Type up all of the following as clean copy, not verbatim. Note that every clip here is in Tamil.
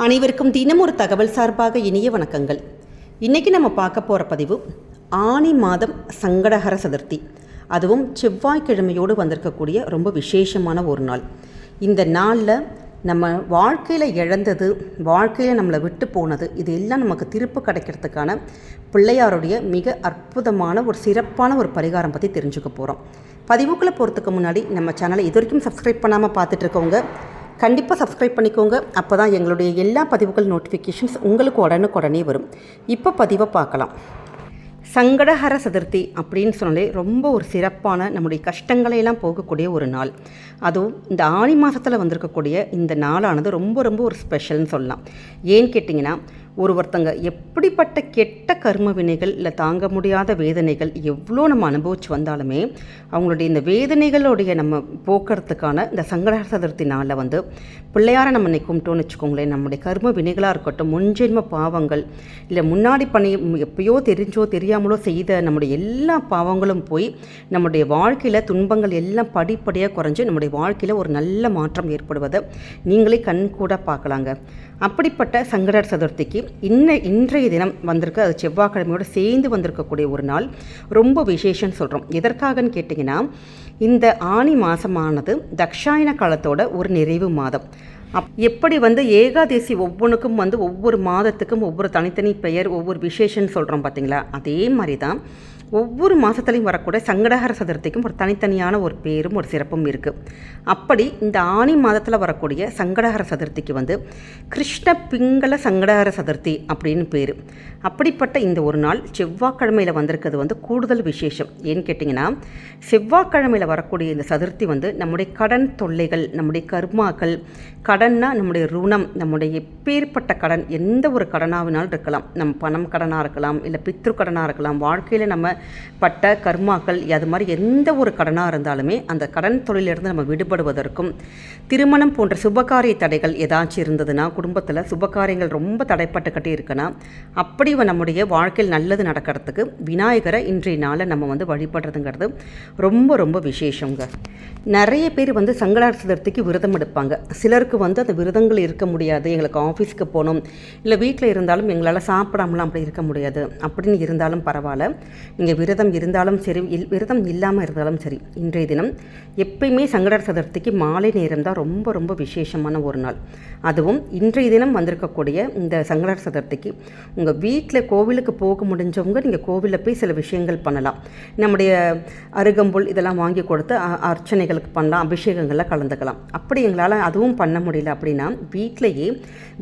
அனைவருக்கும் தினம் ஒரு தகவல் சார்பாக இனிய வணக்கங்கள். இன்றைக்கி நம்ம பார்க்க போகிற பதிவு ஆனி மாதம் சங்கடஹர சதுர்த்தி, அதுவும் செவ்வாய்க்கிழமையோடு வந்திருக்கக்கூடிய ரொம்ப விசேஷமான ஒரு நாள். இந்த நாளில் நம்ம வாழ்க்கையில் இழந்தது, வாழ்க்கையில் நம்மளை விட்டு போனது, இது எல்லாம் நமக்கு திருப்பு கிடைக்கிறதுக்கான பிள்ளையாருடைய மிக அற்புதமான ஒரு சிறப்பான ஒரு பரிகாரம் பற்றி தெரிஞ்சுக்க போகிறோம். பதிவுக்குள்ளே போகிறதுக்கு முன்னாடி நம்ம சேனலை இது வரைக்கும் சப்ஸ்கிரைப் பண்ணாமல் பார்த்துட்ருக்கவங்க கண்டிப்பாக சப்ஸ்கிரைப் பண்ணிக்கோங்க. அப்போ தான் எங்களுடைய எல்லா பதிவுகள் நோட்டிஃபிகேஷன்ஸ் உங்களுக்கு உடனுக்குடனே வரும். இப்போ பதிவை பார்க்கலாம். சங்கடஹர சதுர்த்தி அப்படின்னு சொன்னாலே ரொம்ப ஒரு சிறப்பான, நம்முடைய கஷ்டங்களையெல்லாம் போகக்கூடிய ஒரு நாள். அதுவும் இந்த ஆனி மாதத்தில் வந்திருக்கக்கூடிய இந்த நாளானது ரொம்ப ரொம்ப ஒரு ஸ்பெஷல்னு சொல்லலாம். ஏன்னு கேட்டிங்கன்னா, ஒருத்தங்க எப்படிப்பட்ட கெட்ட கர்ம வினைகள் இல்லை தாங்க முடியாத வேதனைகள் எவ்வளோ நம்ம அனுபவிச்சு வந்தாலுமே அவங்களுடைய இந்த வேதனைகளுடைய நம்ம போக்குறதுக்கான இந்த சங்கடஹர சதுர்த்தி நாளில் பிள்ளையாரை நம்ம இன்னைக்கு கும்பிட்டோன்னு வச்சுக்கோங்களேன், நம்முடைய கர்ம வினைகளாக இருக்கட்டும், முன்ஜென்ம பாவங்கள் இல்லை முன்னாடி பண்ணி எப்பயோ தெரிஞ்சோ தெரியாமலோ செய்த நம்முடைய எல்லா பாவங்களும் போய் நம்முடைய வாழ்க்கையில் துன்பங்கள் எல்லாம் படிப்படியாக குறைஞ்சி நம்முடைய வாழ்க்கையில் ஒரு நல்ல மாற்றம் ஏற்படுவதை நீங்களே கண் கூட பார்க்கலாங்க. அப்படிப்பட்ட சங்கடஹர சதுர்த்திக்கு இன்றைய தினம் வந்திருக்கு, அது செவ்வாய்க்கிழமையோடு சேர்ந்து வந்திருக்கக்கூடிய ஒரு நாள், ரொம்ப விசேஷம்னு சொல்கிறோம். எதற்காகன்னு கேட்டிங்கன்னா, இந்த ஆனி மாதமானது தக்ஷாயன காலத்தோட ஒரு நிறைவு மாதம். எப்படி ஏகாதசி ஒவ்வொன்றுக்கும் ஒவ்வொரு மாதத்துக்கும் ஒவ்வொரு தனித்தனி பெயர், ஒவ்வொரு விசேஷம்னு சொல்கிறோம் பார்த்தீங்களா, அதே மாதிரி தான் ஒவ்வொரு மாதத்துலையும் வரக்கூடிய சங்கடஹர சதுர்த்திக்கும் ஒரு தனித்தனியான ஒரு பேரும் ஒரு சிறப்பும் இருக்குது. அப்படி இந்த ஆனி மாதத்தில் வரக்கூடிய சங்கடஹர சதுர்த்திக்கு கிருஷ்ண பிங்கள சங்கடஹர சதுர்த்தி அப்படின்னு பேர். அப்படிப்பட்ட இந்த ஒரு நாள் செவ்வாய்க்கிழமையில் வந்திருக்கிறது கூடுதல் விசேஷம். ஏன்னு கேட்டிங்கன்னா, செவ்வாய்க்கிழமையில் வரக்கூடிய இந்த சதுர்த்தி நம்முடைய கடன் தொல்லைகள், நம்முடைய கர்மாக்கள், கடன்னா நம்முடைய ருணம், நம்முடைய எப்பேற்பட்ட கடன், எந்த ஒரு கடனாவினாலும் இருக்கலாம், நம்ம பணம் கடனாக இருக்கலாம், இல்லை பித்ரு கடனாக இருக்கலாம், வாழ்க்கையில் நம்ம பட்ட கர்மாக்கள், அது மாதிரி எந்த ஒரு கடனாக இருந்தாலுமே அந்த கடன் தொழிலிருந்து நம்ம விடுபடுவதற்கும், திருமணம் போன்ற சுபகாரிய தடைகள் ஏதாச்சும் இருந்ததுன்னா, குடும்பத்தில் சுபகாரியங்கள் ரொம்ப தடைப்பட்டுக்கிட்டே இருக்குன்னா, அப்படி நம்முடைய வாழ்க்கையில் நல்லது நடக்கிறதுக்கு விநாயகரை இன்றைய நாளில் நம்ம வழிபடுறதுங்கிறது ரொம்ப ரொம்ப விசேஷங்க. நிறைய பேர் சங்கடஹர சதுர்த்திக்கு விரதம் எடுப்பாங்க. சிலருக்கு அந்த விரதங்கள் இருக்க முடியாது, எங்களுக்கு ஆஃபீஸ்க்கு போகணும், இல்லை வீட்டில் இருந்தாலும் எங்களால் சாப்பிடாமலாம் அப்படி இருக்க முடியாது அப்படின்னு இருந்தாலும் பரவாயில்ல, நீங்கள் விரதம் இருந்தாலும் சரி, விரதம் இல்லாமல் இருந்தாலும் சரி, இன்றைய தினம் எப்பயுமே சங்கடஹர சதுர்த்திக்கு மாலை நேரம் தான் ரொம்ப ரொம்ப விசேஷமான ஒரு நாள். அதுவும் இன்றைய தினம் வந்திருக்கக்கூடிய இந்த சங்கடஹர சதுர்த்திக்கு உங்கள் வீட்டில் கோவிலுக்கு போக முடிஞ்சவங்க நீங்கள் கோவிலில் போய் சில விஷயங்கள் பண்ணலாம். நம்முடைய அருகம்புல் இதெல்லாம் வாங்கி கொடுத்து அர்ச்சனைகளுக்கு பண்ணலாம், அபிஷேகங்களில் கலந்துக்கலாம். அப்படி எங்களால் அதுவும் பண்ண முடியல அப்படின்னா, வீட்டிலையே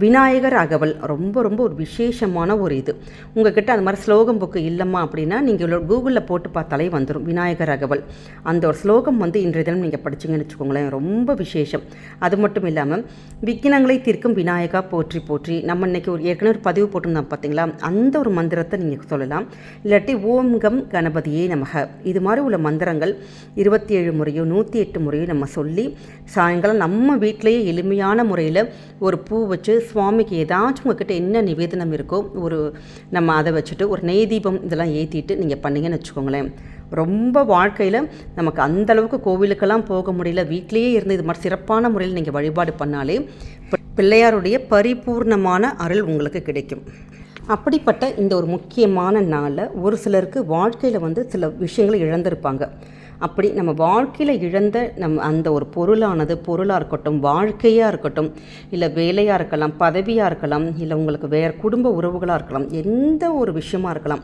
விநாயகர் அகவல் ரொம்ப ரொம்ப ஒரு விசேஷமான ஒரு இது. உங்ககிட்ட அந்த மாதிரி ஸ்லோகம் புக்கு இல்லைம்மா அப்படின்னா நீங்கள் கூகுளில் போட்டு பார்த்தாலே வந்துடும் விநாயகர் அகவல். அந்த ஒரு ஸ்லோகம் இன்றைய தினம் நீங்கள் படிச்சிங்கன்னு வச்சுக்கோங்களேன், ரொம்ப விசேஷம். அது மட்டும் இல்லாமல் விக்னங்களை தீர்க்கும் விநாயகா போற்றி போற்றி, நம்ம இன்றைக்கி ஏற்கனவே ஒரு பதிவு போட்டிருந்தோம் பார்த்தீங்களா, அந்த ஒரு மந்திரத்தை நீங்கள் சொல்லலாம். இல்லாட்டி ஓம் கம் கணபதியே நமக, இது மாதிரி உள்ள மந்திரங்கள் 27 முறையோ 108 முறையோ நம்ம சொல்லி சாயங்காலம் நம்ம வீட்டிலேயே எளிமையான முறையில் ஒரு பூ வச்சு சுவாமிக்கு ஏதாச்சும் உங்ககிட்ட என்ன நிவேதனம் இருக்கோ நம்ம அதை வச்சுட்டு ஒரு நெய் தீபம் இதெல்லாம் ஏற்றிட்டு நீங்கள் பண்ணிங்கன்னு வச்சுக்கோங்களேன், ரொம்ப வாழ்க்கையில் நமக்கு அந்தளவுக்கு கோவிலுக்கெல்லாம் போக முடியல, வீட்டிலேயே இருந்து இது மாதிரி சிறப்பான முறையில் நீங்கள் வழிபாடு பண்ணாலே பிள்ளையாருடைய பரிபூர்ணமான அருள் உங்களுக்கு கிடைக்கும். அப்படிப்பட்ட இந்த ஒரு முக்கியமான நாளில் ஒரு சிலருக்கு வாழ்க்கையில் சில விஷயங்களை இழந்திருப்பாங்க. அப்படி நம்ம வாழ்க்கையில் இழந்த அந்த ஒரு பொருளாக இருக்கட்டும், வாழ்க்கையாக இருக்கட்டும், இல்லை வேலையாக இருக்கலாம், பதவியாக இருக்கலாம், இல்லை உங்களுக்கு வேறு குடும்ப உறவுகளாக இருக்கலாம், எந்த ஒரு விஷயமா இருக்கலாம்,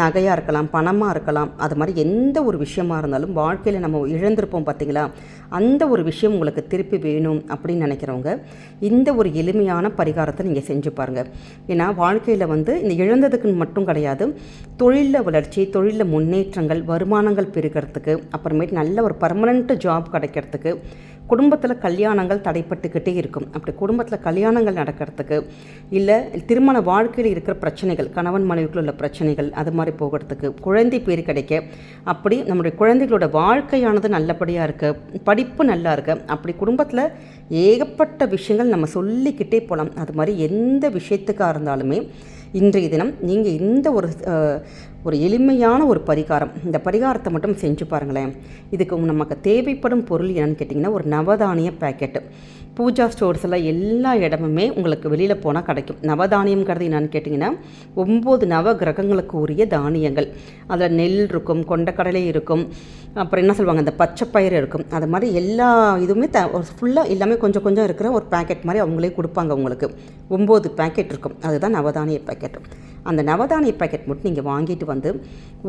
நகையாக இருக்கலாம், பணமாக இருக்கலாம், அது மாதிரி எந்த ஒரு விஷயமா இருந்தாலும் வாழ்க்கையில் நம்ம இழந்திருப்போம் பார்த்தீங்களா, அந்த ஒரு விஷயம் உங்களுக்கு திருப்பி வேணும் அப்படின்னு நினைக்கிறவங்க இந்த ஒரு எளிமையான பரிகாரத்தை நீங்கள் செஞ்சு பாருங்கள். ஏன்னா வாழ்க்கையில் இந்த இழந்ததுக்கு மட்டும் கிடையாது, தொழிலில் வளர்ச்சி, தொழிலில் முன்னேற்றங்கள், வருமானங்கள் பெருகிறதுக்கு, அப்புறமேட்டு நல்ல ஒரு பர்மனெண்ட் ஜாப் கிடைக்கிறதுக்கு, குடும்பத்தில் கல்யாணங்கள் தடைப்பட்டுக்கிட்டே இருக்கும். அப்படி குடும்பத்தில் கல்யாணங்கள் நடக்கிறதுக்கு, இல்லை திருமண வாழ்க்கையில் இருக்கிற பிரச்சனைகள், கணவன் மனைவிக்குள்ள உள்ள பிரச்சனைகள் அது மாதிரி போகிறதுக்கு, குழந்தை பேர் கிடைக்க, அப்படி நம்முடைய குழந்தைகளோட வாழ்க்கையானது நல்லபடியாக இருக்க, படிப்பு நல்லா இருக்க, அப்படி குடும்பத்தில் ஏகப்பட்ட விஷயங்கள் நம்ம சொல்லிக்கிட்டே போகலாம். அது மாதிரி எந்த விஷயத்துக்காக இருந்தாலுமே இன்றைய தினம் நீங்கள் இந்த ஒரு எளிமையான ஒரு பரிகாரம், இந்த பரிகாரத்தை மட்டும் செஞ்சு பாருங்களேன். இதுக்கு நமக்கு தேவைப்படும் பொருள் என்னன்னு கேட்டிங்கன்னா, ஒரு நவதானிய பேக்கெட்டு. பூஜா ஸ்டோர்ஸில் எல்லா இடமுமே உங்களுக்கு வெளியில் போனால் கிடைக்கும். நவதானியம்ங்கிறது என்னென்னு கேட்டிங்கன்னா 9 நவ கிரகங்களுக்கு உரிய தானியங்கள். அதில் நெல் இருக்கும், கொண்டக்கடலை இருக்கும், அப்புறம் என்ன சொல்லுவாங்க அந்த பச்சைப்பயிறு இருக்கும். அது மாதிரி எல்லா இதுவுமே ஃபுல்லாக எல்லாமே கொஞ்சம் கொஞ்சம் இருக்கிற ஒரு பேக்கெட் மாதிரி அவங்களே கொடுப்பாங்க. உங்களுக்கு 9 பேக்கெட் இருக்கும். அதுதான் நவதானிய பேக்கெட். அந்த நவதானிய பேக்கெட் மட்டும் நீங்கள் வாங்கிட்டு வந்து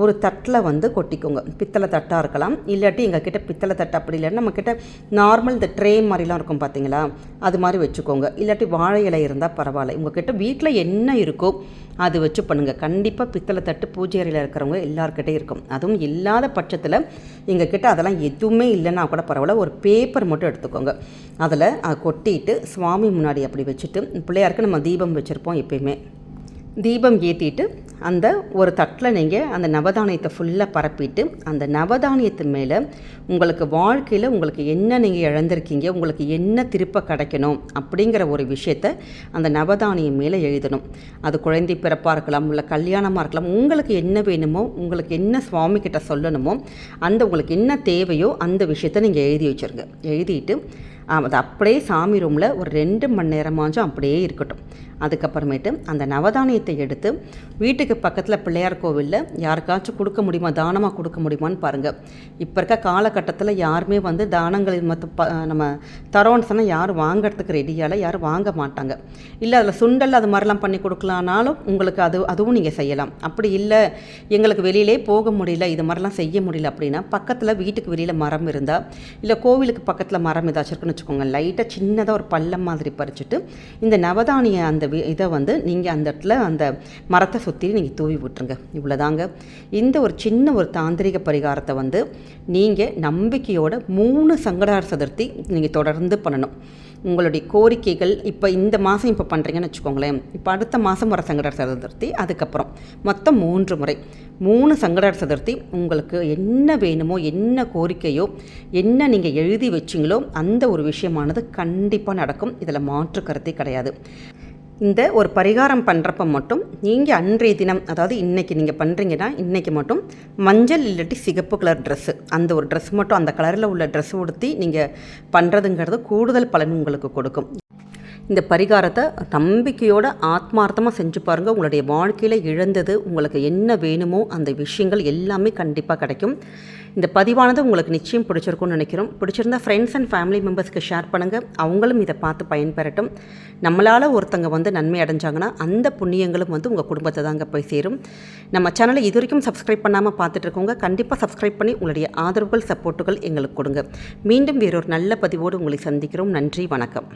ஒரு தட்டில் வந்து கொட்டிக்கோங்க. பித்தளை தட்டாக இருக்கலாம், இல்லாட்டி எங்கள் கிட்டே பித்தளை தட்டு அப்படி இல்லைன்னா நம்மக்கிட்ட நார்மல் இந்த ட்ரே மாதிரிலாம் இருக்கும் பார்த்தீங்களா, அது மாதிரி வச்சுக்கோங்க. இல்லாட்டி வாழை இலை இருந்தால் பரவாயில்ல. உங்கள்கிட்ட வீட்டில் என்ன இருக்கோ அது வச்சு பண்ணுங்கள். கண்டிப்பாக பித்தளை தட்டு பூஜை அறையில் இருக்கிறவங்க எல்லாருக்கிட்டே இருக்கும். அதுவும் இல்லாத பட்சத்தில் எங்கள் கிட்டே அதெல்லாம் எதுவுமே இல்லைன்னா கூட பரவாயில்ல, ஒரு பேப்பர் மட்டும் எடுத்துக்கோங்க. அதில் கொட்டிட்டு சுவாமி முன்னாடி அப்படி வச்சுட்டு, பிள்ளையாருக்கு நம்ம தீபம் வச்சுருப்போம் எப்பயுமே, தீபம் ஏற்றிட்டு அந்த ஒரு தட்டில் நீங்கள் அந்த நவதானியத்தை ஃபுல்லாக பரப்பிட்டு, அந்த நவதானியத்து மேலே உங்களுக்கு வாழ்க்கையில் உங்களுக்கு என்ன நீங்கள் இழந்திருக்கீங்க, உங்களுக்கு என்ன திருப்ப கிடைக்கணும் அப்படிங்கிற ஒரு விஷயத்தை அந்த நவதானியம் மேலே எழுதணும். அது குழந்தை பிறப்பாக இருக்கலாம், இல்லை கல்யாணமாக இருக்கலாம். உங்களுக்கு என்ன வேணுமோ, உங்களுக்கு என்ன சுவாமி கிட்ட சொல்லணுமோ, அந்த உங்களுக்கு என்ன தேவையோ அந்த விஷயத்தை நீங்கள் எழுதி வச்சுருங்க. எழுதிட்டு அது அப்படியே சாமி ரூமில் ஒரு 2 மணி நேரமாச்சும் அப்படியே இருக்கட்டும். அதுக்கப்புறமேட்டு அந்த நவதானியத்தை எடுத்து வீட்டுக்கு பக்கத்தில் பிள்ளையார் கோவிலில் யாருக்காச்சும் கொடுக்க முடியுமா, தானமாக கொடுக்க முடியுமான்னு பாருங்கள். இப்போ இருக்க காலகட்டத்தில் யாருமே வந்து தானங்கள் நம்ம தரோன்னு சொன்னால் யாரும் வாங்கிறதுக்கு ரெடியால் யாரும் வாங்க மாட்டாங்க. இல்லை அதில் சுண்டல் அது மாதிரிலாம் பண்ணி கொடுக்கலானாலும் உங்களுக்கு அதுவும் நீங்கள் செய்யலாம். அப்படி இல்லை எங்களுக்கு வெளியிலே போக முடியல, இது மாதிரிலாம் செய்ய முடியல அப்படின்னா பக்கத்தில் வீட்டுக்கு வெளியில் மரம் இருந்தால், இல்லை கோவிலுக்கு பக்கத்தில் மரம் ஏதாச்சும் இருக்குன்னு வச்சுக்கோங்க, லைட்டாக சின்னதாக ஒரு பள்ளம் மாதிரி பறிச்சுட்டு இந்த நவதானிய அந்த இதை வந்து நீங்கள் அந்த இடத்துல அந்த மரத்தை சுற்றி நீங்கள் தூவி விட்டுருங்க. இவ்வளோதாங்க. இந்த ஒரு சின்ன ஒரு தாந்திரிக பரிகாரத்தை வந்து நீங்கள் நம்பிக்கையோட 3 சங்கடஹர சதுர்த்தி நீங்கள் தொடர்ந்து பண்ணணும். உங்களுடைய கோரிக்கைகள் இப்போ இந்த மாதம் இப்போ பண்ணுறீங்கன்னு வச்சுக்கோங்களேன், இப்போ அடுத்த மாதம் வர சங்கடஹர சதுர்த்தி, அதுக்கப்புறம் மொத்தம் 3 முறை 3 சங்கடஹர சதுர்த்தி உங்களுக்கு என்ன வேணுமோ, என்ன கோரிக்கையோ, என்ன நீங்கள் எழுதி வச்சிங்களோ அந்த ஒரு விஷயமானது கண்டிப்பாக நடக்கும். இதில் மாற்று கருத்தே கிடையாது. இந்த ஒரு பரிகாரம் பண்ணுறப்ப மட்டும் நீங்கள் அன்றைய தினம், அதாவது இன்றைக்கி நீங்கள் பண்ணுறீங்கன்னா இன்றைக்கி மட்டும் மஞ்சள் இல்லாட்டி சிகப்பு கலர் ட்ரெஸ்ஸு, அந்த ஒரு ட்ரெஸ் மட்டும் அந்த கலரில் உள்ள ட்ரெஸ் உடுத்தி நீங்கள் பண்ணுறதுங்கிறது கூடுதல் பலன் உங்களுக்கு கொடுக்கும். இந்த பரிகாரத்தை நம்பிக்கையோடு ஆத்மார்த்தமாக செஞ்சு பாருங்கள். உங்களுடைய வாழ்க்கையில் இழந்தது, உங்களுக்கு என்ன வேணுமோ அந்த விஷயங்கள் எல்லாமே கண்டிப்பாக கிடைக்கும். இந்த பதிவானது உங்களுக்கு நிச்சயம் பிடிச்சிருக்கும்னு நினைக்கிறோம். பிடிச்சிருந்தால் ஃப்ரெண்ட்ஸ் அண்ட் ஃபேமிலி மெம்பர்ஸ்க்கு ஷேர் பண்ணுங்கள். அவங்களும் இதை பார்த்து பயன்பெறட்டும். நம்மளால் ஒருத்தங்க வந்து நன்மை அடைஞ்சாங்கன்னா அந்த புண்ணியங்களும் வந்து உங்கள் குடும்பத்தை தாங்க போய் சேரும். நம்ம சேனலை இது வரைக்கும் சப்ஸ்கிரைப் பண்ணாமல் பார்த்துட்டு இருக்கவங்க கண்டிப்பாக சப்ஸ்கிரைப் பண்ணி உங்களுடைய ஆதரவுகள், சப்போர்ட்டுகள் எங்களுக்கு கொடுங்க. மீண்டும் வேறொரு நல்ல பதிவோடு உங்களை சந்திக்கிறோம். நன்றி, வணக்கம்.